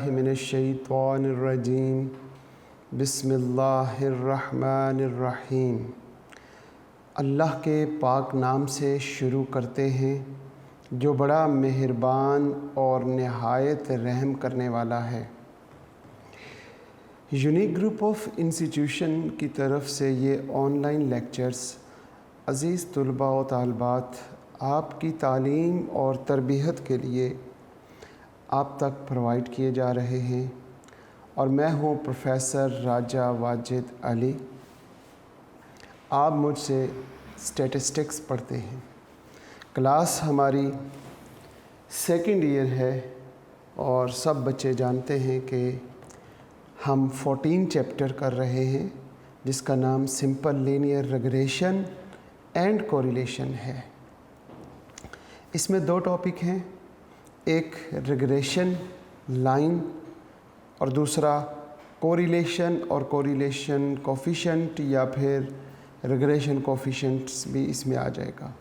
बिस्मिल्लाहिर्रहमानिर्रहीम। बिस्मिल्लाहिर्रहमानिर्रहीम। अल्लाह के पाक नाम से शुरू करते हैं जो बड़ा मेहरबान और नहायत रहम करने वाला है। यूनिक ग्रुप ऑफ इंस्टीट्यूशन की तरफ से ये ऑनलाइन लेक्चर्स अज़ीज़ तुलबा व तालिबात आपकी तालीम और तरबियत के लिए आप तक प्रोवाइड किए जा रहे हैं और मैं हूँ प्रोफेसर राजा वाजिद अली। आप मुझसे स्टैटिस्टिक्स पढ़ते हैं। क्लास हमारी सेकंड ईयर है और सब बच्चे जानते हैं कि हम 14 चैप्टर कर रहे हैं जिसका नाम simple linear regression and correlation है। इसमें दो टॉपिक हैं, एक रिग्रेशन लाइन और दूसरा कोरिलेशन और कोरिलेशन कोफिशिएंट या फिर रिग्रेशन कोफिशिएंट्स भी इसमें आ जाएगा।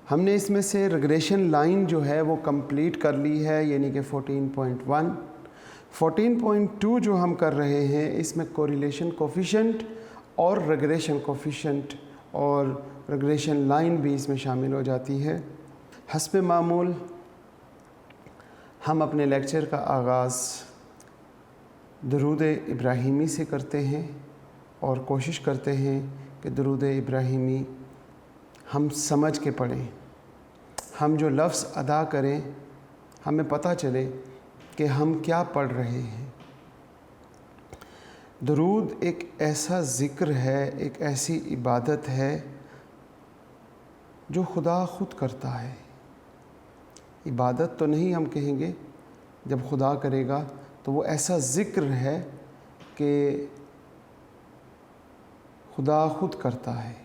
हमने इसमें से रिग्रेशन लाइन जो है वो कंप्लीट कर ली है, यानी कि 14.1। 14.2 जो हम कर रहे हैं इसमें कोरिलेशन कोफिशिएंट और रिग्रेशन कोफिशिएंट और रिग्रेशन लाइन भी इसमें शामिल हो जाती है। हस्ब मामूल हम अपने लेक्चर का आगाज़ दुरूद इब्राहिमी से करते हैं और कोशिश करते हैं कि दुरूद इब्राहिमी हम समझ के पढ़ें। हम जो लफ्ज़ अदा करें हमें पता चले कि हम क्या पढ़ रहे हैं। दुरूद एक ऐसा ज़िक्र है, एक ऐसी इबादत है जो खुदा ख़ुद करता है। इबादत तो नहीं हम कहेंगे, जब खुदा करेगा तो वो ऐसा ज़िक्र है कि खुदा ख़ुद करता है।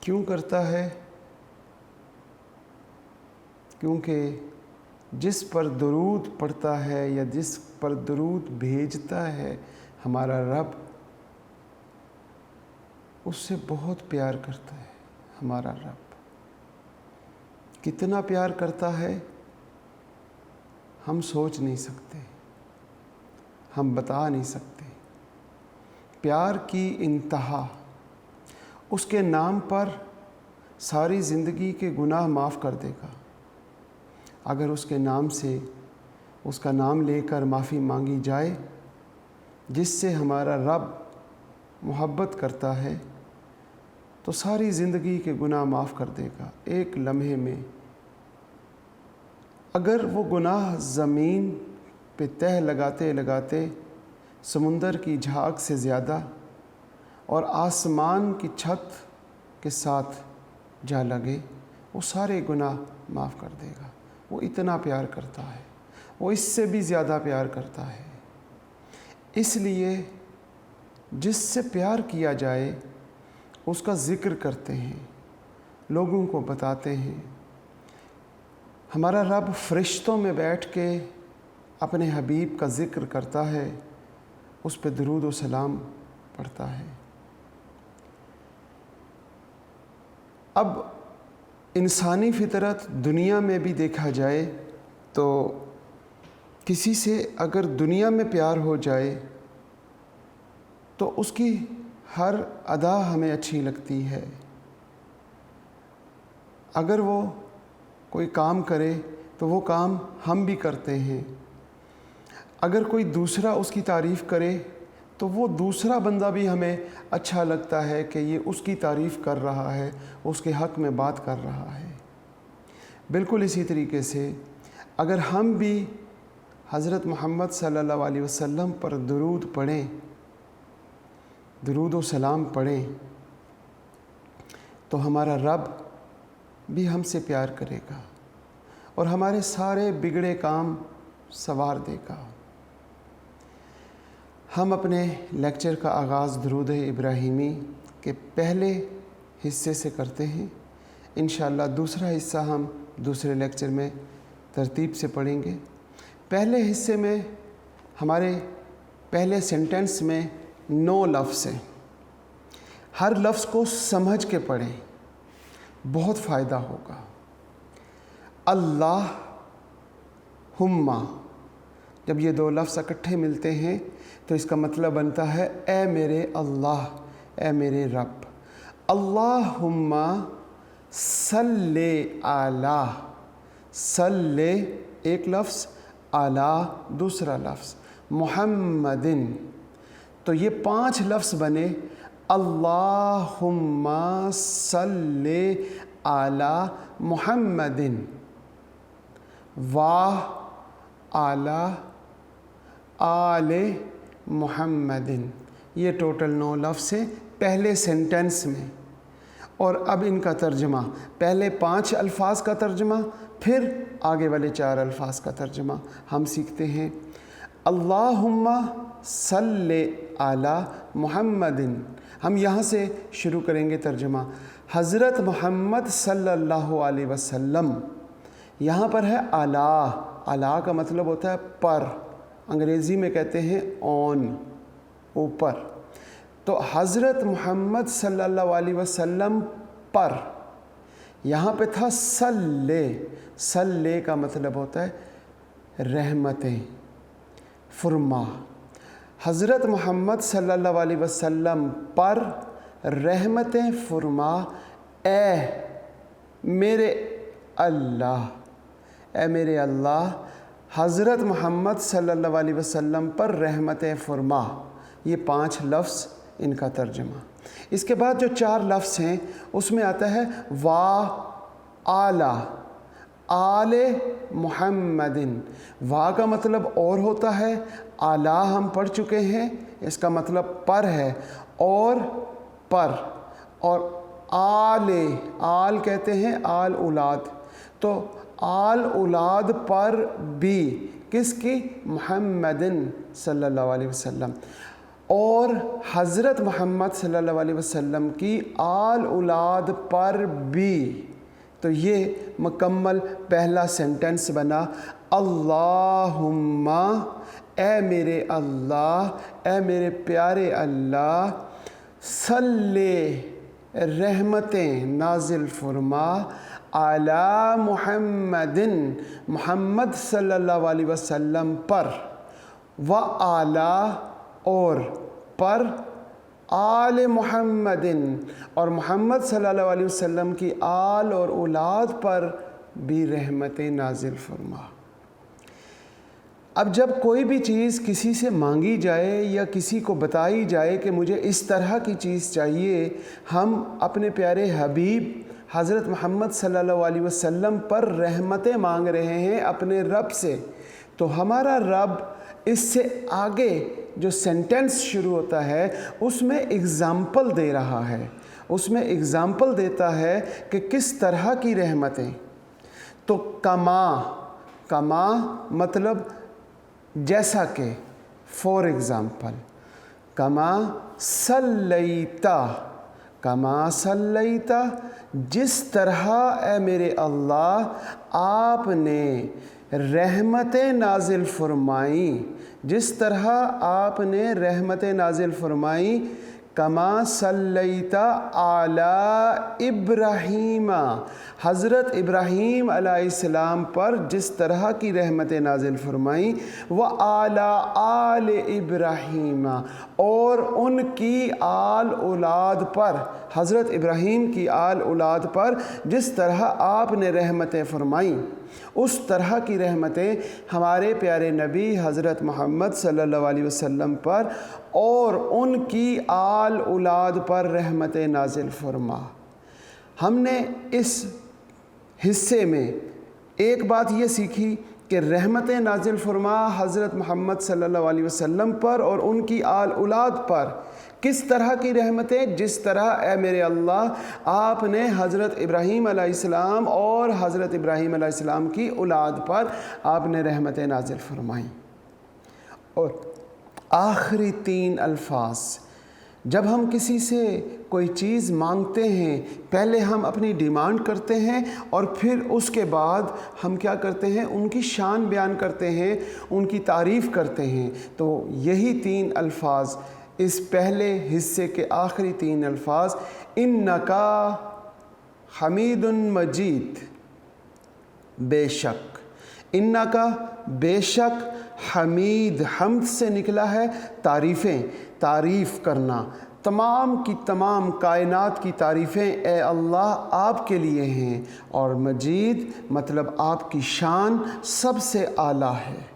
क्यों करता है? क्योंकि जिस पर दुरूद पढ़ता है या जिस पर दुरूद भेजता है हमारा रब, उससे बहुत प्यार करता है। हमारा रब कितना प्यार करता है हम सोच नहीं सकते, हम बता नहीं सकते। प्यार की इंतहा, उसके नाम पर सारी ज़िंदगी के गुनाह माफ़ कर देगा। अगर उसके नाम से, उसका नाम लेकर माफ़ी मांगी जाए, जिससे हमारा रब मोहब्बत करता है, तो सारी ज़िंदगी के गुनाह माफ़ कर देगा एक लम्हे में। अगर वो गुनाह ज़मीन पे तह लगाते लगाते समुंदर की झाग से ज़्यादा और आसमान की छत के साथ जा लगे, वो सारे गुनाह माफ़ कर देगा। वो इतना प्यार करता है, वो इससे भी ज़्यादा प्यार करता है। इसलिए जिससे प्यार किया जाए उसका ज़िक्र करते हैं, लोगों को बताते हैं। हमारा रब फ़रिश्तों में बैठ के अपने हबीब का ज़िक्र करता है, उस पर दुरूद व सलाम पढ़ता है। अब इंसानी फ़ितरत दुनिया में भी देखा जाए तो किसी से अगर दुनिया में प्यार हो जाए तो उसकी हर अदा हमें अच्छी लगती है। अगर वो कोई काम करे तो वो काम हम भी करते हैं। अगर कोई दूसरा उसकी तारीफ़ करे तो वो दूसरा बंदा भी हमें अच्छा लगता है कि ये उसकी तारीफ़ कर रहा है, उसके हक़ में बात कर रहा है। बिल्कुल इसी तरीके से अगर हम भी हज़रत मोहम्मद सल्लल्लाहु अलैहि वसल्लम पर दुरूद पढ़ें, दुरूद व सलाम पढ़ें, तो हमारा रब भी हमसे प्यार करेगा और हमारे सारे बिगड़े काम संवार देगा। हम अपने लेक्चर का आगाज़ दुरूद इब्राहिमी के पहले हिस्से से करते हैं। इंशाअल्लाह दूसरा हिस्सा हम दूसरे लेक्चर में तरतीब से पढ़ेंगे। पहले हिस्से में हमारे पहले सेंटेंस में 9 लफ्ज़ हैं। हर लफ्ज़ को समझ के पढ़ें, बहुत फ़ायदा होगा। अल्लाह हुम्मा। जब ये दो लफ्ज़ इकट्ठे मिलते हैं तो इसका मतलब बनता है ए मेरे अल्लाह, ए मेरे रब। अल्लाहुम्मा सल्ले आला, सल्ले एक लफ्ज़, आला दूसरा लफ्ज़, मुहम्मदिन। तो ये 5 लफ्ज़ बने अल्लाहुम्मा सल्ले आला मुहम्मदिन, वाह आला आले मुहम्मदिन। ये टोटल 9 लफ्ज़ हैं पहले सेंटेंस में। और अब इनका तर्जमा, पहले 5 अल्फाज का तर्जमा, फिर आगे वाले 4 अल्फाज का तर्जमा हम सीखते हैं। अल्लाहुम्मा सल्ले आला मुहम्मदिन, हम यहाँ से शुरू करेंगे तर्जमा। हज़रत मोहम्मद सल्लल्लाहु अलैहि वसल्लम, यहाँ पर है आला, आला का मतलब होता है पर, अंग्रेज़ी में कहते हैं ऑन, ऊपर। तो हज़रत मोहम्मद सल्लल्लाहु अलैहि वसल्लम पर, यहाँ पे था सल्ले, सल्ले का मतलब होता है रहमतें, फुरमा। हज़रत मोहम्मद सल्लल्लाहु अलैहि वसल्लम पर रहमतें फुरमा, ए मेरे अल्लाह, ए मेरे अल्लाह, हज़रत मोहम्मद सल्लल्लाहु अलैहि वसल्लम पर रहमतें फुरमा। ये 5 लफ्ज़ इनका तर्जमा। इसके बाद जो 4 लफ्ज़ हैं उसमें आता है वाह आला आले मुहम्मदिन। वाह का मतलब और होता है, आला हम पढ़ चुके हैं, इसका मतलब पर है, और पर, और आले, आल कहते हैं आल औलाद, तो आल औलाद पर भी किसकी, मुहम्मदिन सल्लल्लाहु अलैहि वसल्लम। और हज़रत मोहम्मद सल्लल्लाहु अलैहि वसल्लम की आल औलाद पर भी। तो ये मुकम्मल पहला सेंटेंस बना, अल्लाहुम्मा, ए मेरे अल्लाह, ए मेरे प्यारे अल्लाह, सल्ले रहमतें नाजिल फरमा, आला मुहम्मदिन, मोहम्मद सल्लल्लाहु अलैहि वसल्लम पर, व आला और पर, आल मुहम्मदिन और मोहम्मद सल्लल्लाहु अलैहि वसल्लम की आल और औलाद पर भी रहमतें नाजिल फरमा। अब जब कोई भी चीज़ किसी से मांगी जाए या किसी को बताई जाए कि मुझे इस तरह की चीज़ चाहिए, हम अपने प्यारे हबीब हज़रत मोहम्मद सल्लल्लाहु अलैहि वसल्लम पर रहमतें मांग रहे हैं अपने रब से, तो हमारा रब इससे आगे जो सेंटेंस शुरू होता है उसमें एग्ज़ाम्पल दे रहा है, उसमें एग्ज़ाम्पल देता है कि किस तरह की रहमतें। तो कमा, कमा मतलब जैसा कि, फॉर एग्ज़ाम्पल, कमा सल्लैता, कमा सल्लैता, जिस तरह ए मेरे अल्लाह आपने रहमतें नाजिल फरमाई, जिस तरह आपने रहमतें नाजिल फरमाई, कमा सल्लैता आला इब्राहीमा, हज़रत इब्राहीम अलैहिस्सलाम पर जिस तरह की रहमतें नाजिल फरमाई, व आला आल इब्राहीमा, और उनकी आल औलाद पर, हज़रत इब्राहीम की आल औलाद पर जिस तरह आपने रहमतें फरमाई, उस तरह की रहमतें हमारे प्यारे नबी हज़रत मोहम्मद सल्लल्लाहु अलैहि वसल्लम पर और उनकी आल औलाद पर रहमतें नाजिल फरमा। हमने इस हिस्से में एक बात ये सीखी कि रहमतें नाजिल फरमा हज़रत मोहम्मद सल्लल्लाहु अलैहि वसल्लम पर और उनकी आल औलाद पर किस तरह की रहमतें, जिस तरह ए मेरे अल्लाह आपने हज़रत इब्राहीम अलैहिस्सलाम और हज़रत इब्राहीम अलैहिस्सलाम की औलाद पर आपने रहमतें नाजिल फरमाई। और आखिरी 3 अल्फाज, जब हम किसी से कोई चीज़ मांगते हैं, पहले हम अपनी डिमांड करते हैं और फिर उसके बाद हम क्या करते हैं, उनकी शान बयान करते हैं, उनकी तारीफ़ करते हैं। तो यही 3 अल्फाज, इस पहले हिस्से के आखिरी 3 अल्फाज, इन्नका हमीदुन मजीद, बेशक इन्ना का बेशक, हमीद हम्द से निकला है तारीफ़ें, तारीफ़ करना, तमाम की तमाम कायनात की तारीफ़ें ए अल्लाह आपके लिए हैं, और मजीद मतलब आपकी शान सबसे आला है।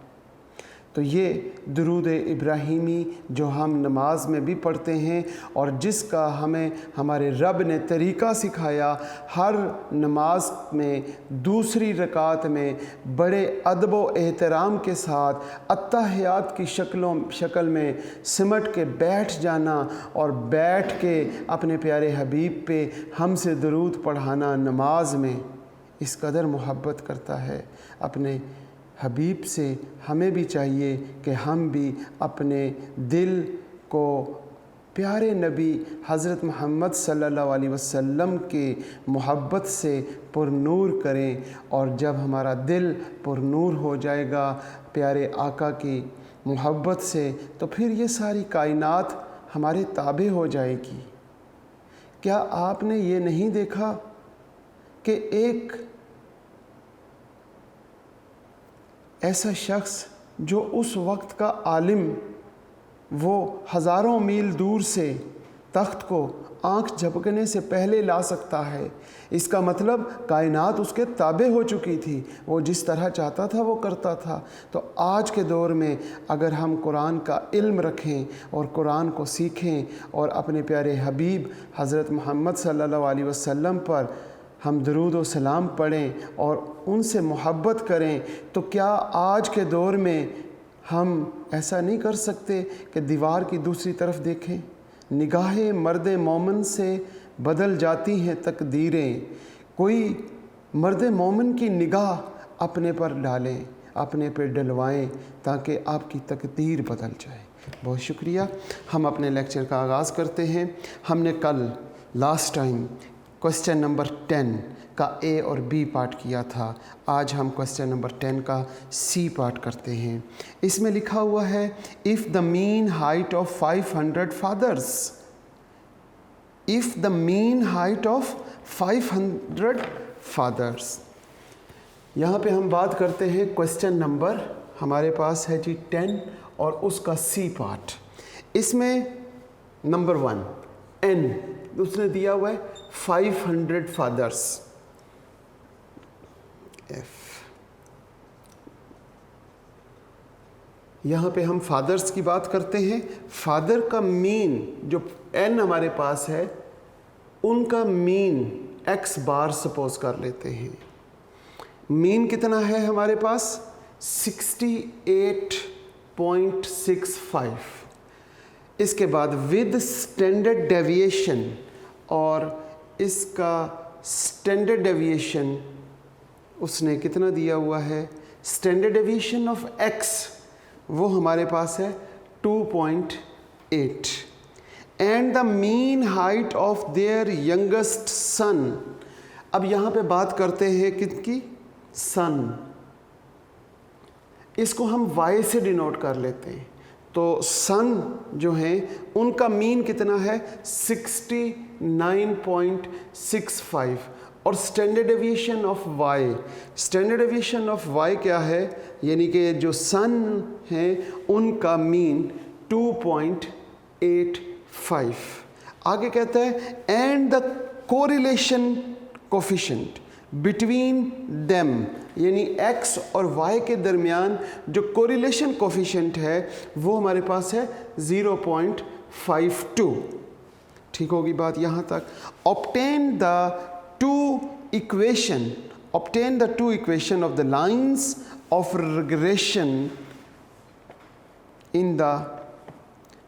तो ये दुरूद इब्राहीमी जो हम नमाज में भी पढ़ते हैं और जिसका हमें हमारे रब ने तरीक़ा सिखाया, हर नमाज में दूसरी रकात में बड़े अदब व एहतराम के साथ अत्तहियात की शक्ल में सिमट के बैठ जाना और बैठ के अपने प्यारे हबीब पे हमसे दुरूद पढ़ाना नमाज में, इस कदर मोहब्बत करता है अपने हबीब से। हमें भी चाहिए कि हम भी अपने दिल को प्यारे नबी हज़रत मोहम्मद सल्लल्लाहु अलैहि वसल्लम के मोहब्बत से पुरनूर करें, और जब हमारा दिल पुरनूर हो जाएगा प्यारे आका की मोहब्बत से, तो फिर ये सारी कायनात हमारे ताबे हो जाएगी। क्या आपने ये नहीं देखा कि एक ऐसा शख्स जो उस वक्त का आलिम, वो हज़ारों मील दूर से तख्त को आँख झपकने से पहले ला सकता है, इसका मतलब कायनात उसके ताबे हो चुकी थी, वो जिस तरह चाहता था वो करता था। तो आज के दौर में अगर हम कुरान का इल्म रखें और कुरान को सीखें और अपने प्यारे हबीब हज़रत मोहम्मद सल्लल्लाहु अलैहि वसल्लम पर हम दरूद व सलाम पढ़ें और उनसे मोहब्बत करें, तो क्या आज के दौर में हम ऐसा नहीं कर सकते कि दीवार की दूसरी तरफ देखें? निगाहें मर्द मोमिन से बदल जाती हैं तकदीरें, कोई मर्द मोमिन की निगाह अपने पर डालें, अपने पे डलवाएं, ताकि आपकी तकदीर बदल जाए। बहुत शुक्रिया। हम अपने लेक्चर का आगाज़ करते हैं। हमने कल लास्ट टाइम क्वेश्चन नंबर 10 का ए और बी पार्ट किया था। आज हम क्वेश्चन नंबर 10 का सी पार्ट करते हैं। इसमें लिखा हुआ है, if the mean height of 500 fathers, if the mean height of 500 fathers. यहाँ पे हम बात करते हैं क्वेश्चन नंबर हमारे पास है जी 10 और उसका सी पार्ट। इसमें नंबर 1 n उसने दिया हुआ है 500 फादर्स, F। यहाँ पे हम फादर्स की बात करते हैं। फादर का मीन जो n हमारे पास है, उनका मीन x बार सपोज कर लेते हैं। मीन कितना है हमारे पास? 68.65। इसके बाद विद स्टैंडर्ड डेविएशन, और इसका स्टैंडर्ड डेविएशन उसने कितना दिया हुआ है? स्टैंडर्ड डेविएशन ऑफ x वो हमारे पास है 2.8 and the mean height of their youngest son. अब यहाँ पे बात करते हैं किसकी? सन। इसको हम y से डिनोट कर लेते हैं। तो सन जो है उनका मीन कितना है? 69.65 और standard deviation of y, standard deviation of y क्या है? यानी कि जो सन है उनका मीन 2.85। आगे कहता है and the correlation coefficient between them, यानी x और y के दरमियान जो कोरिलेशन कोफिशिएंट है वो हमारे पास है 0.52। ठीक होगी बात यहाँ तक। Obtain the two equation of the lines of regression in the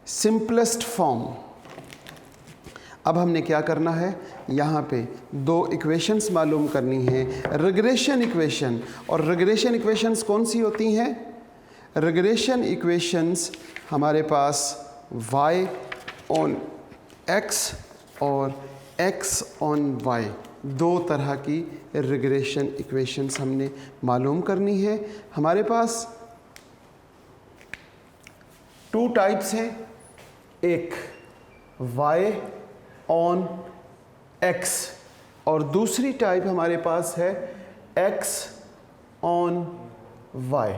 simplest form. अब हमने क्या करना है? यहाँ पे दो इक्वेशंस मालूम करनी है, रिग्रेशन इक्वेशन। और रिग्रेशन इक्वेशंस कौन सी होती हैं? रिग्रेशन इक्वेशंस हमारे पास y ऑन x और x ऑन y, दो तरह की रिग्रेशन इक्वेशंस हमने मालूम करनी है। हमारे पास 2 टाइप्स हैं, एक y ऑन x और दूसरी टाइप हमारे पास है x ऑन y।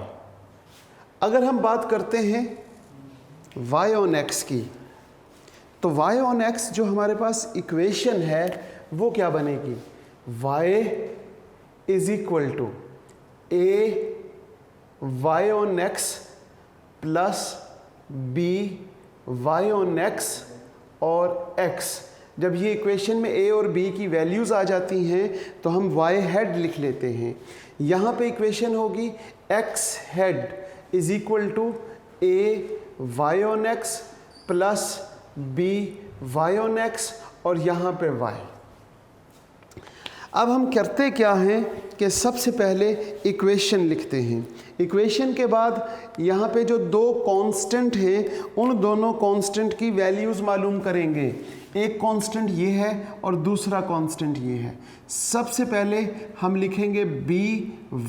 अगर हम बात करते हैं y ऑन x की, तो y ऑन x जो हमारे पास इक्वेशन है वो क्या बनेगी? y is equal to a y on x plus b y on x और x। जब ये इक्वेशन में a और b की वैल्यूज़ आ जाती हैं तो हम y हेड लिख लेते हैं। यहाँ पे इक्वेशन होगी x head is equal to a y on x plus b y on x और यहाँ पे y। अब हम करते क्या हैं कि सबसे पहले इक्वेशन लिखते हैं। इक्वेशन के बाद यहाँ पे जो दो कांस्टेंट हैं उन दोनों कांस्टेंट की वैल्यूज़ मालूम करेंगे। एक कांस्टेंट ये है और दूसरा कांस्टेंट ये है। सबसे पहले हम लिखेंगे b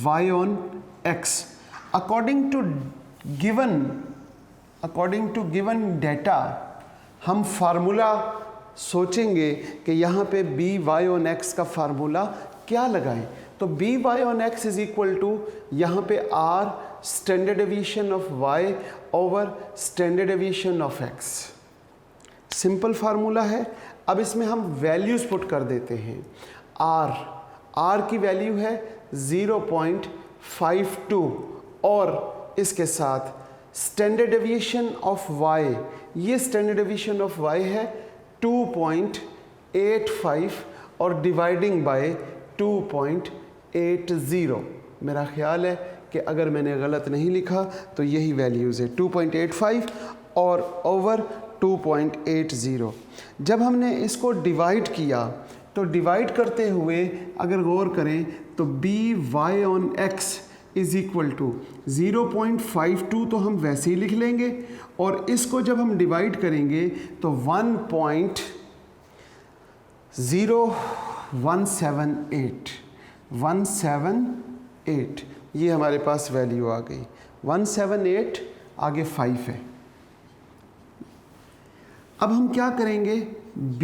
y on x according to given data. हम फार्मूला सोचेंगे कि यहाँ पे b y ऑन x का फार्मूला क्या लगाएं। तो b y on x is equal to यहाँ पे r standard deviation of y over standard deviation of x। Simple formula है। अब इसमें हम वैल्यूज़ पुट कर देते हैं। r की वैल्यू है 0.52 और इसके साथ स्टैंडर्ड डेविएशन ऑफ y, ये स्टैंडर्ड डेविएशन ऑफ y है 2.85 और डिवाइडिंग बाय 2.80। मेरा ख्याल है कि अगर मैंने गलत नहीं लिखा तो यही वैल्यूज़ है 2.85 और ओवर 2.80। जब हमने इसको डिवाइड किया तो डिवाइड करते हुए अगर गौर करें तो b y on x is equal to 0.52 तो हम वैसे ही लिख लेंगे और इसको जब हम डिवाइड करेंगे तो 1.0178 ये हमारे पास वैल्यू आ गई। 178 आगे 5 है। अब हम क्या करेंगे? b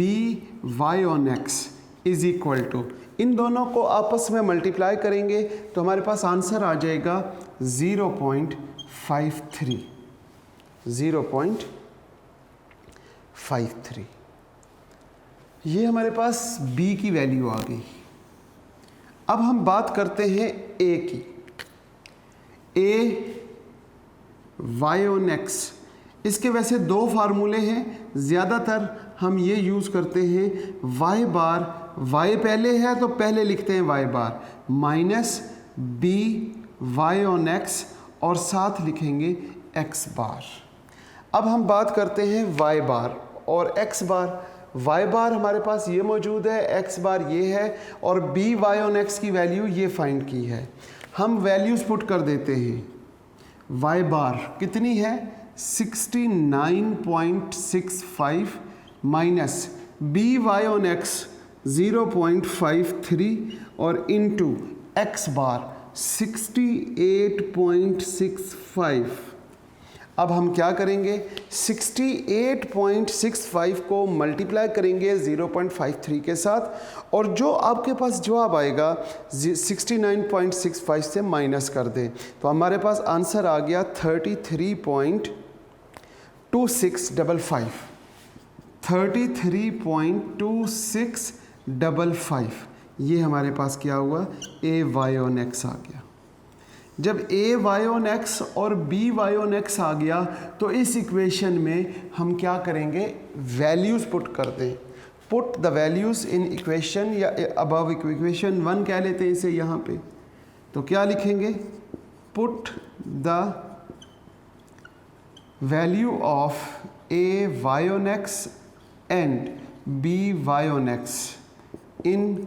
y on x is equal to, इन दोनों को आपस में मल्टीप्लाई करेंगे तो हमारे पास आंसर आ जाएगा 0.53। ये हमारे पास b की वैल्यू आ गई। अब हम बात करते हैं a की। a y ऑन x, इसके वैसे दो फार्मूले हैं। ज़्यादातर हम ये यूज़ करते हैं y बार, y पहले है तो पहले लिखते हैं y bar minus b y on x और साथ लिखेंगे x बार। अब हम बात करते हैं y बार और x बार। y बार हमारे पास ये मौजूद है, x बार ये है और b y ऑन x की वैल्यू ये फाइंड की है। हम वैल्यूज़ पुट कर देते हैं। y बार कितनी है? 69.65 minus b y on x 0.53 और इनटू x बार 68.65। अब हम क्या करेंगे? 68.65 को मल्टीप्लाई करेंगे 0.53 के साथ और जो आपके पास जवाब आएगा 69.65 से माइनस कर दें तो हमारे पास आंसर आ गया 33.2655। 33.2655 ये हमारे पास क्या हुआ? a y ऑन x आ गया। जब a y ऑन x और b y ऑन x आ गया तो इस इक्वेशन में हम क्या करेंगे? वैल्यूज़ पुट कर दें। Put the values in equation या अबव इक्वेशन 1 कह लेते हैं इसे यहाँ पे। तो क्या लिखेंगे? Put the value of a y on x and b y on x in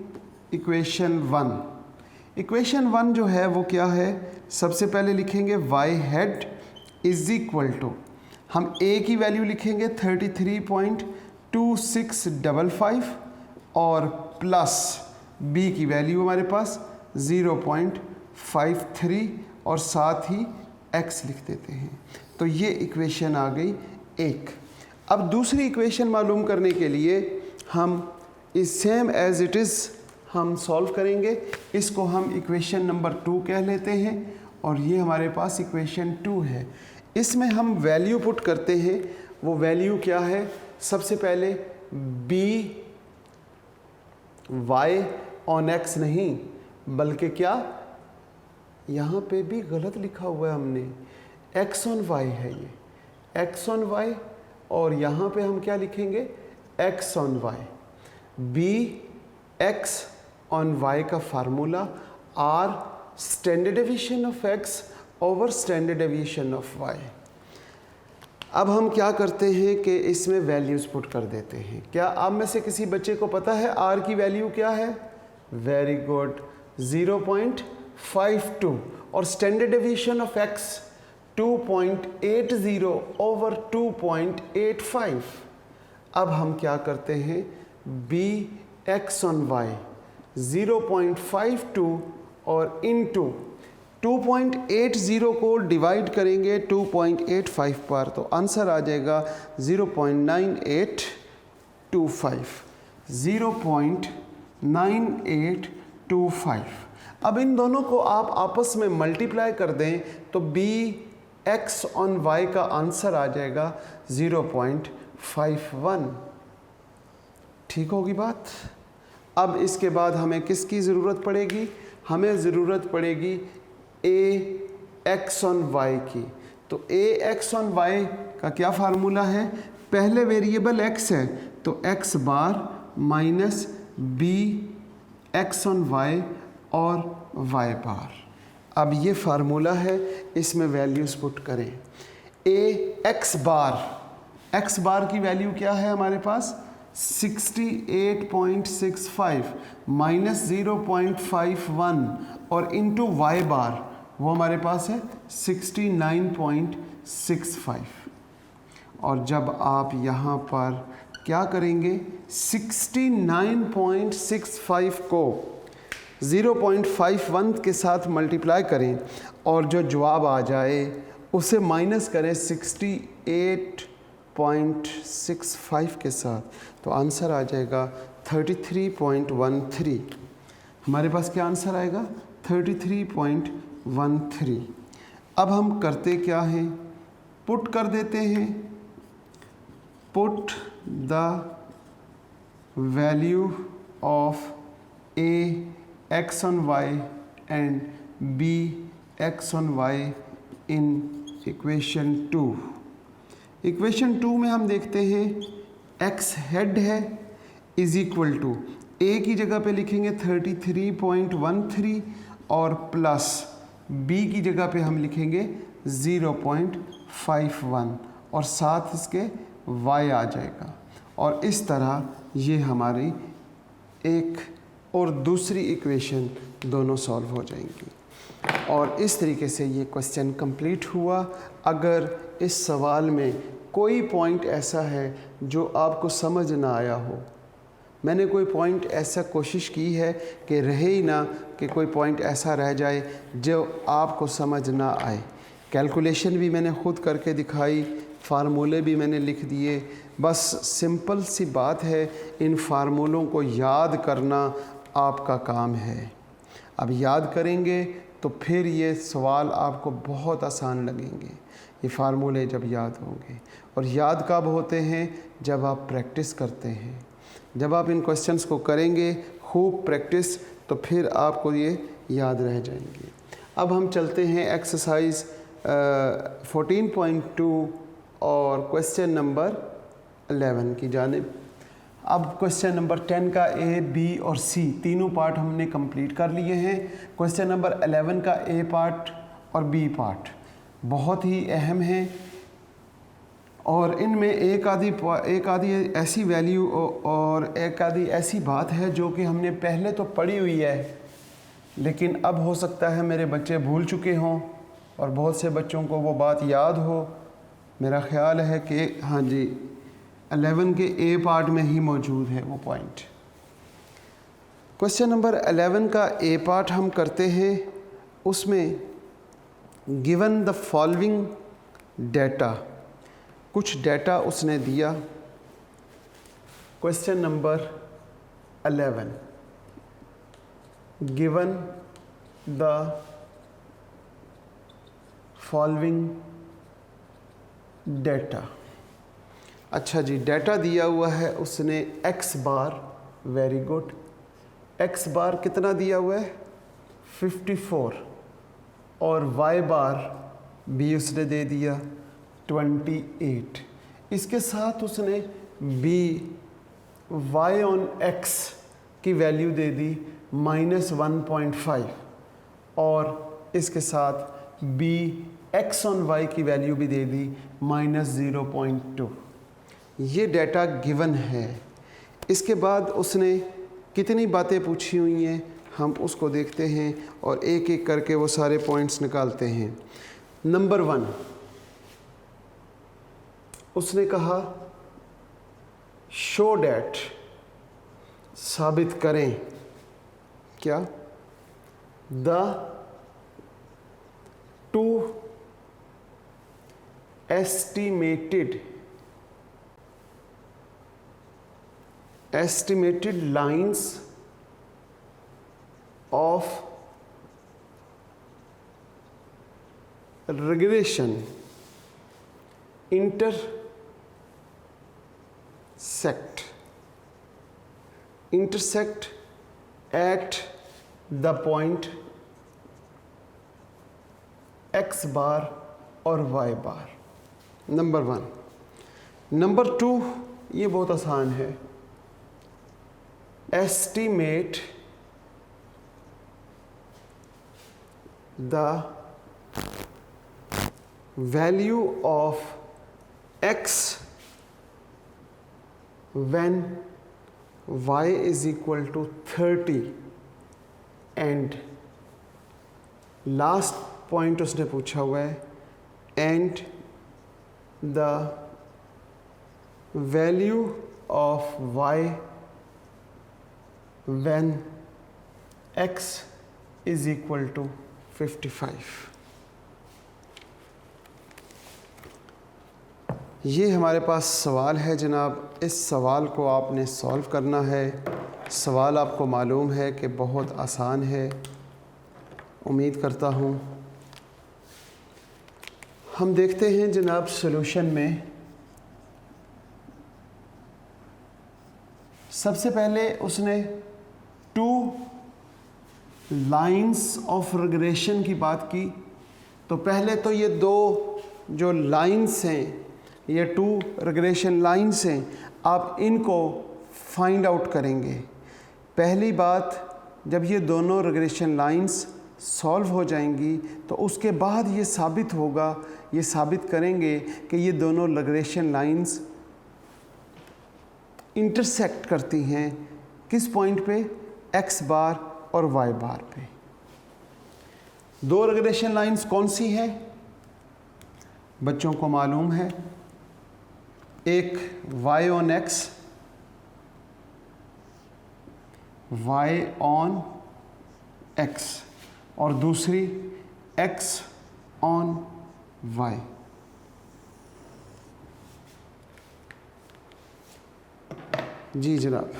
equation 1। Equation 1 जो है वो क्या है? सबसे पहले लिखेंगे y head is equal to, हम a की वैल्यू लिखेंगे 33.2655 और प्लस b की वैल्यू हमारे पास 0.53 और साथ ही x लिख देते हैं। तो ये इक्वेशन आ गई 1। अब दूसरी इक्वेशन मालूम करने के लिए हम इस सेम एज इट इज़ हम सॉल्व करेंगे। इसको हम इक्वेशन नंबर 2 कह लेते हैं और ये हमारे पास इक्वेशन 2 है। इसमें हम वैल्यू पुट करते हैं। वो वैल्यू क्या है? सबसे पहले बी वाई ऑन एक्स नहीं, बल्कि क्या, यहाँ पे भी गलत लिखा हुआ है हमने, एक्स ऑन वाई है ये, एक्स ऑन वाई, और यहाँ पे हम क्या लिखेंगे? X on Y. B X on Y का formula are standard deviation of X over standard deviation of Y. अब हम क्या करते हैं कि इसमें वैल्यूज़ पुट कर देते हैं। क्या आप में से किसी बच्चे को पता है आर की वैल्यू क्या है? वेरी गुड, 0.52, और standard deviation of x 2.80 over 2.85। अब हम क्या करते हैं? बी एक्स ऑन वाई 0.52 और इंटू 2.80 को डिवाइड करेंगे 2.85 पर, तो आंसर आ जाएगा 0.9825, 0.9825। अब इन दोनों को आप आपस में मल्टीप्लाई कर दें तो बी एक्स ऑन वाई का आंसर आ जाएगा 0.51। ठीक होगी बात? अब इसके बाद हमें किसकी ज़रूरत पड़ेगी? हमें ज़रूरत पड़ेगी ए एक्स ऑन वाई की। तो ए एक्स ऑन वाई का क्या फार्मूला है? पहले वेरिएबल एक्स है तो X bar minus B X on Y और वाई बार। अब ये फार्मूला है, इसमें वैल्यूज़ पुट करें। ए एक्स बार की वैल्यू क्या है हमारे पास? 68.65 माइनस 0.51 और इंटू वाई बार, वो हमारे पास है 69.65। और जब आप यहाँ पर क्या करेंगे? 69.65 को 0.51 के साथ मल्टीप्लाई करें और जो जवाब आ जाए उसे माइनस करें 68.65 के साथ, तो आंसर आ जाएगा 33.13। हमारे पास क्या आंसर आएगा? 33.13। अब हम करते क्या हैं? पुट कर देते हैं। Put the value of A X on Y and B X on Y in equation 2। Equation 2 में हम देखते हैं एक्स हेड है इज इक्वल टू, ए की जगह पे लिखेंगे 33.13 और प्लस बी की जगह पे हम लिखेंगे 0.51 और साथ इसके y आ जाएगा। और इस तरह ये हमारी एक और दूसरी इक्वेशन दोनों सॉल्व हो जाएंगी। और इस तरीके से ये क्वेश्चन कंप्लीट हुआ। अगर इस सवाल में कोई पॉइंट ऐसा है जो आपको समझ ना आया हो, मैंने कोई पॉइंट ऐसा कोशिश की है कि रहे ही ना कि कोई पॉइंट ऐसा रह जाए जो आपको समझ ना आए। कैलकुलेशन भी मैंने खुद करके दिखाई, फार्मूले भी मैंने लिख दिए। बस सिंपल सी बात है, इन फार्मूलों को याद करना आपका काम है। अब याद करेंगे तो फिर ये सवाल आपको बहुत आसान लगेंगे, ये फार्मूले जब याद होंगे। और याद कब होते हैं? जब आप प्रैक्टिस करते हैं। जब आप इन क्वेश्चंस को करेंगे खूब प्रैक्टिस, तो फिर आपको ये याद रह जाएंगे। अब हम चलते हैं एक्सरसाइज 14.2 और क्वेश्चन नंबर 11 की जानिब। अब क्वेश्चन नंबर 10 का ए, बी और सी तीनों पार्ट हमने कंप्लीट कर लिए हैं। क्वेश्चन नंबर 11 का ए पार्ट और बी पार्ट बहुत ही अहम है और इनमें एक आधी ऐसी वैल्यू और एक आधी ऐसी बात है जो कि हमने पहले तो पढ़ी हुई है, लेकिन अब हो सकता है मेरे बच्चे भूल चुके हों और बहुत से बच्चों को वो बात याद हो। मेरा ख्याल है कि हाँ जी, 11 के ए पार्ट में ही मौजूद है वो पॉइंट। क्वेश्चन नंबर 11 का ए पार्ट हम करते हैं। उसमें गिवन द फॉलोइंग डेटा, कुछ डेटा उसने दिया। Question number 11, given the following data. अच्छा जी, डेटा दिया हुआ है उसने x बार, वेरी गुड। x बार कितना दिया हुआ है 54 और y बार भी उसने दे दिया 28। इसके साथ उसने b y ऑन x की वैल्यू दे दी -1.5 और इसके साथ b x ऑन y की वैल्यू भी दे दी -0.2। ये डाटा गिवन है। इसके बाद उसने कितनी बातें पूछी हुई हैं हम उसको देखते हैं और एक एक करके वो सारे पॉइंट्स निकालते हैं। नंबर 1 उसने कहा शो डैट, साबित करें क्या, the two estimated lines of regression intersect at the point x bar और y बार। नंबर 1। नंबर 2 ये बहुत आसान है, estimate the value of x when y is equal to 30 and last point उसने पूछा हुआ है and the value of y when x is equal to 55। ये हमारे पास सवाल है जनाब। इस सवाल को आपने सॉल्व करना है। सवाल आपको मालूम है कि बहुत आसान है, उम्मीद करता हूँ। हम देखते हैं जनाब सॉल्यूशन में। सबसे पहले उसने 2 लाइंस ऑफ रिग्रेशन की बात की। तो पहले तो ये 2 जो लाइंस हैं, ये 2 रिग्रेशन लाइंस हैं, आप इनको फाइंड आउट करेंगे। पहली बात, जब ये दोनों रिग्रेशन लाइंस सॉल्व हो जाएंगी तो उसके बाद ये साबित होगा, ये साबित करेंगे कि ये दोनों रिग्रेशन लाइंस इंटरसेक्ट करती हैं किस पॉइंट पे, x बार और y बार पे। 2 रिग्रेशन लाइंस कौन सी हैं बच्चों को मालूम है, एक y on x, y on x और दूसरी x ऑन y। जी जनाब,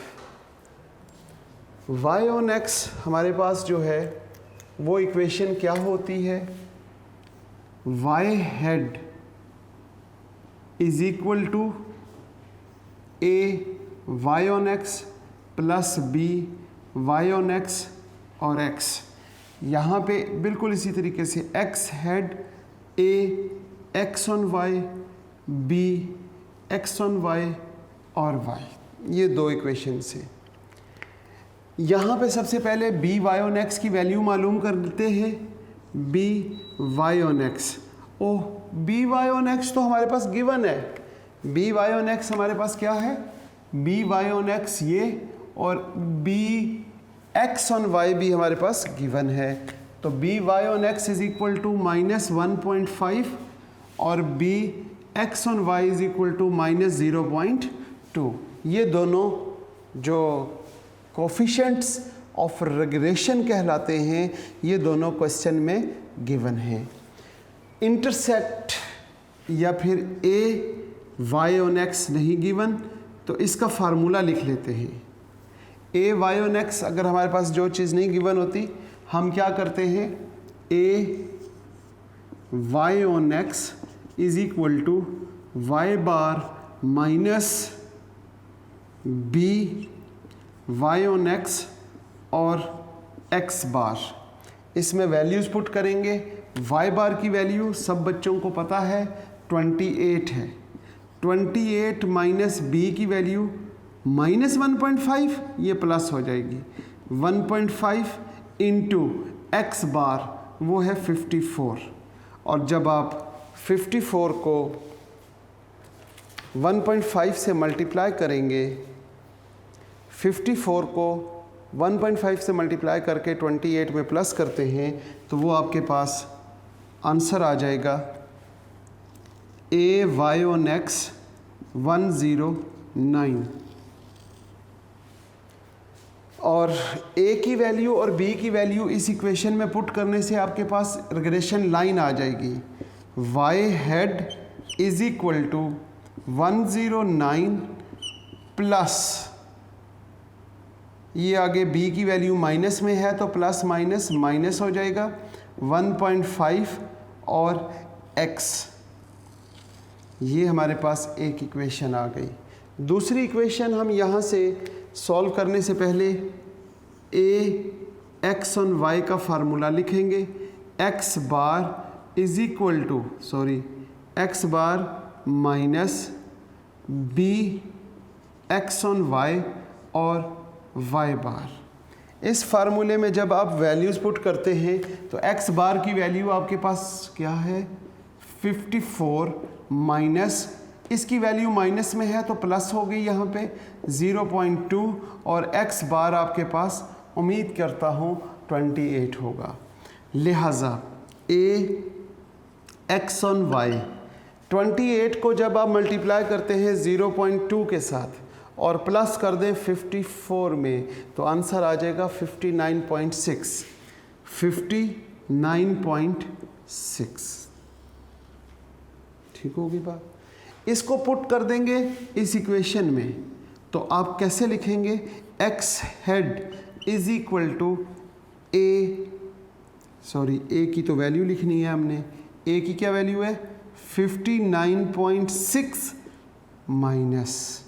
y ऑन x हमारे पास जो है वो इक्वेशन क्या होती है, y head is equal to a y on x plus b y on x और x। यहाँ पे बिल्कुल इसी तरीके से x head a x on y b x on y और y, ये 2 इक्वेशंस हैं। यहाँ पे सबसे पहले बी वाई ऑन एक्स की वैल्यू मालूम कर देते हैं, B Y on X. Oh, B Y on X तो हमारे पास गिवन है। बी वाई ऑन एक्स हमारे पास क्या है, बी वाई ऑन एक्स ये, और बी एक्स ऑन वाई भी हमारे पास गिवन है। तो B Y on X is equal to -1.5 और B X on Y is equal to -0.2। ये दोनों जो कोफिशिएंट्स ऑफ रिग्रेशन कहलाते हैं, ये दोनों क्वेश्चन में गिवन हैं। इंटरसेक्ट या फिर ए वाई ऑन एक्स नहीं गिवन, तो इसका फार्मूला लिख लेते हैं। ए वाई ऑन एक्स अगर हमारे पास जो चीज़ नहीं गिवन होती, हम क्या करते हैं, A y on x is equal to y bar minus b y on x और x बार। इसमें वैल्यूज़ पुट करेंगे। y बार की वैल्यू सब बच्चों को पता है 28 है। 28 माइनस b की वैल्यू माइनस 1.5, ये प्लस हो जाएगी 1.5 इंटू एक्स बार वो है 54। और जब आप 54 को 1.5 से मल्टीप्लाई करेंगे, 54 को 1.5 से मल्टीप्लाई करके 28 में प्लस करते हैं तो वो आपके पास आंसर आ जाएगा a y ऑन x 109। और a की वैल्यू और b की वैल्यू इस इक्वेशन में पुट करने से आपके पास रिग्रेशन लाइन आ जाएगी। y head is equal to 109 plus, ये आगे b की वैल्यू माइनस में है तो प्लस माइनस माइनस हो जाएगा 1.5 और x। ये हमारे पास एक इक्वेशन आ गई। दूसरी इक्वेशन हम यहाँ से सॉल्व करने से पहले x ऑन y का फार्मूला लिखेंगे। x bar is equal to x bar minus b x on y और y बार। इस फार्मूले में जब आप वैल्यूज़ पुट करते हैं तो x बार की वैल्यू आपके पास क्या है 54 माइनस, इसकी वैल्यू माइनस में है तो प्लस हो गई यहाँ पे 0.2 और x बार आपके पास उम्मीद करता हूँ 28 होगा। लिहाजा a x ऑन y 28 को जब आप मल्टीप्लाई करते हैं 0.2 के साथ और प्लस कर दें 54 में तो आंसर आ जाएगा 59.6। ठीक होगी बात। इसको पुट कर देंगे इस इक्वेशन में तो आप कैसे लिखेंगे, x head is equal to a की तो वैल्यू लिखनी है हमने। a की क्या वैल्यू है 59.6 माइनस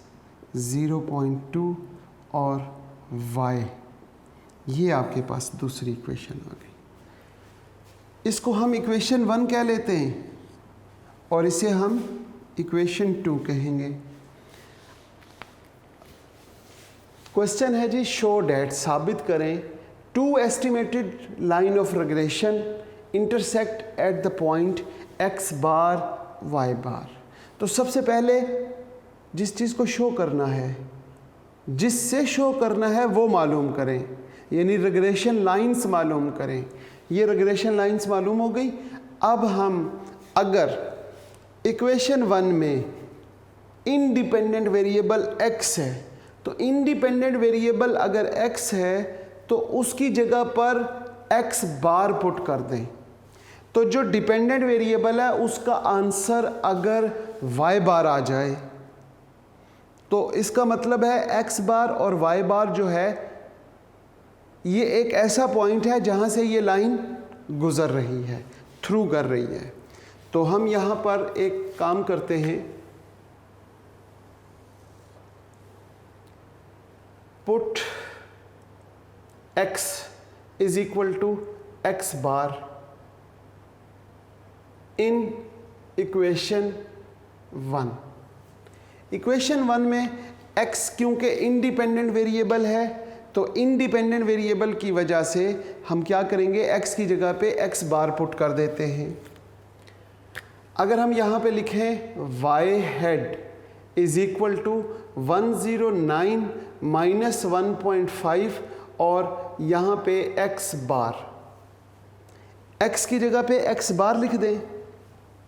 0.2 और y, ये आपके पास दूसरी इक्वेशन आ गई। इसको हम इक्वेशन 1 कह लेते हैं और इसे हम इक्वेशन 2 कहेंगे। क्वेश्चन है जी, शो डैट, साबित करें 2 estimated line of regression intersect at the point x bar y बार। तो सबसे पहले जिस चीज़ को शो करना है, जिससे शो करना है वो मालूम करें, यानी रिग्रेशन लाइंस मालूम करें। ये रिग्रेशन लाइंस मालूम हो गई। अब हम अगर इक्वेशन 1 में इंडिपेंडेंट वेरिएबल x है तो इंडिपेंडेंट वेरिएबल अगर x है तो उसकी जगह पर x बार पुट कर दें। तो जो डिपेंडेंट वेरिएबल है उसका आंसर अगर y बार आ जाए तो इसका मतलब है x बार और y बार जो है ये एक ऐसा पॉइंट है जहाँ से ये लाइन गुज़र रही है, थ्रू कर रही है। तो हम यहाँ पर एक काम करते हैं, put x is equal to x bar in equation 1। Equation 1 में x क्योंकि इंडिपेंडेंट वेरिएबल है तो इंडिपेंडेंट वेरिएबल की वजह से हम क्या करेंगे, x की जगह पे x बार पुट कर देते हैं। अगर हम यहाँ पे लिखें y head is equal to 109 minus 1.5 और यहाँ पे x बार, x की जगह पे x बार लिख दें,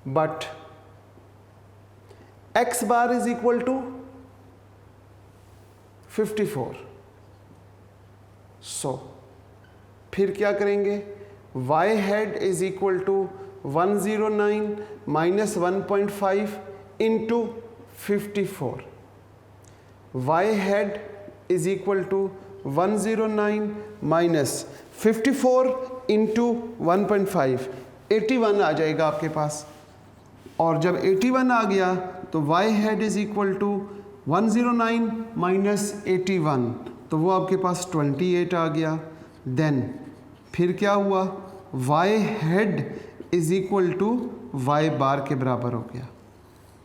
but x bar is equal to 54। फिर क्या करेंगे, y head is equal to 109 minus 1.5 into 54। y head is equal to 109 minus 54 into 1.5। 81 आ जाएगा आपके पास। और जब 81 आ गया तो y head is equal to 109 minus 81, तो वो आपके पास 28 आ गया। देन फिर क्या हुआ, Y head is equal to Y bar के बराबर हो गया।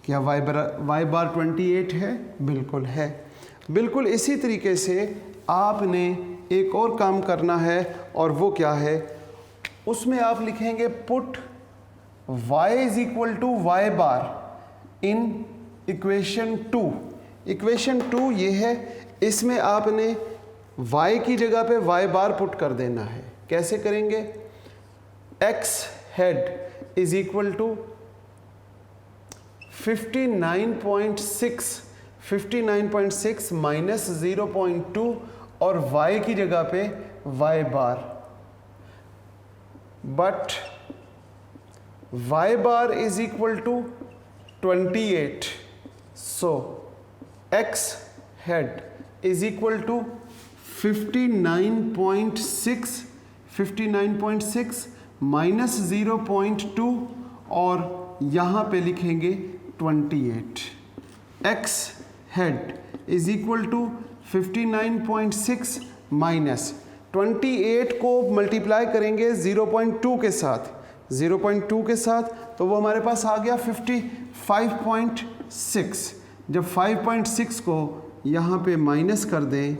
क्या वाई बार 28 है? बिल्कुल है। बिल्कुल इसी तरीके से आपने एक और काम करना है, और वो क्या है, उसमें आप लिखेंगे put y is equal to Y bar in equation 2। Equation 2 ये है, इसमें आपने y की जगह पे y बार पुट कर देना है। कैसे करेंगे, x head is equal to 59.6 minus 0.2 और y की जगह पे y bar, but y bar is equal to 28, so x head is equal to 59.6 minus 0.2 और यहाँ पे लिखेंगे 28। x head is equal to 59.6 minus 28 को मल्टीप्लाई करेंगे 0.2 के साथ, 0.2 के साथ, तो वो हमारे पास आ गया 55.6। जब 5.6 को यहाँ पे माइनस कर दें,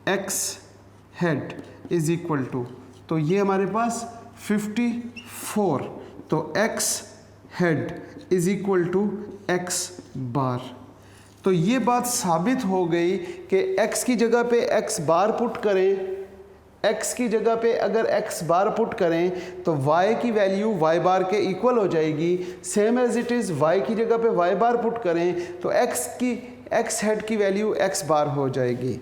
x head is equal to, तो ये हमारे पास 54, तो x head is equal to x bar. तो ये बात साबित हो गई कि x की जगह पे x बार पुट करें, x की जगह पे अगर x बार पुट करें तो y की वैल्यू y बार के इक्वल हो जाएगी। Same as it is y की जगह पे y बार पुट करें तो x हेड की वैल्यू x बार हो जाएगी।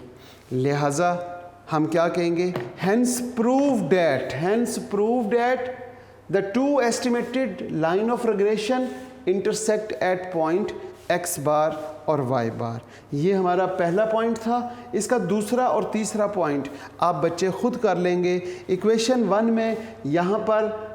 लिहाजा हम क्या कहेंगे, hence prove that the two estimated line of regression intersect at point x बार और y बार। ये हमारा पहला पॉइंट था। इसका दूसरा और तीसरा पॉइंट आप बच्चे खुद कर लेंगे। इक्वेशन 1 में यहाँ पर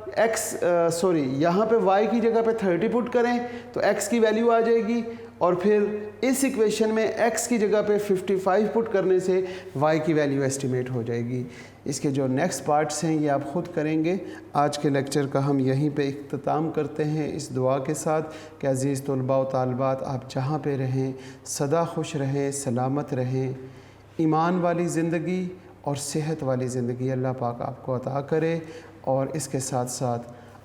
यहाँ पे y की जगह पे 30 पुट करें तो x की वैल्यू आ जाएगी, और फिर इस इक्वेशन में x की जगह पे 55 पुट करने से y की वैल्यू एस्टिमेट हो जाएगी। इसके जो नेक्स्ट पार्ट्स हैं ये आप ख़ुद करेंगे। आज के लेक्चर का हम यहीं पे इख्तिताम करते हैं इस दुआ के साथ कि अज़ीज़ तलबा व तालिबात आप जहाँ पे रहें सदा खुश रहें, सलामत रहें, ईमान वाली ज़िंदगी और सेहत वाली ज़िंदगी अल्लाह पाक आपको अता करे। और इसके साथ साथ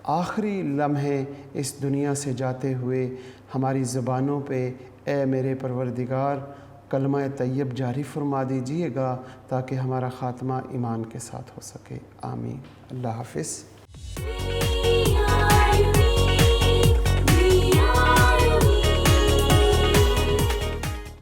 आखिरी लम्हे इस दुनिया से जाते हुए हमारी ज़बानों पे ए मेरे परवरदिगार कलमा तैयब जारी फरमा दीजिएगा ताकि हमारा ख़ात्मा ईमान के साथ हो सके। आमीन। अल्लाह हाफ़िज़।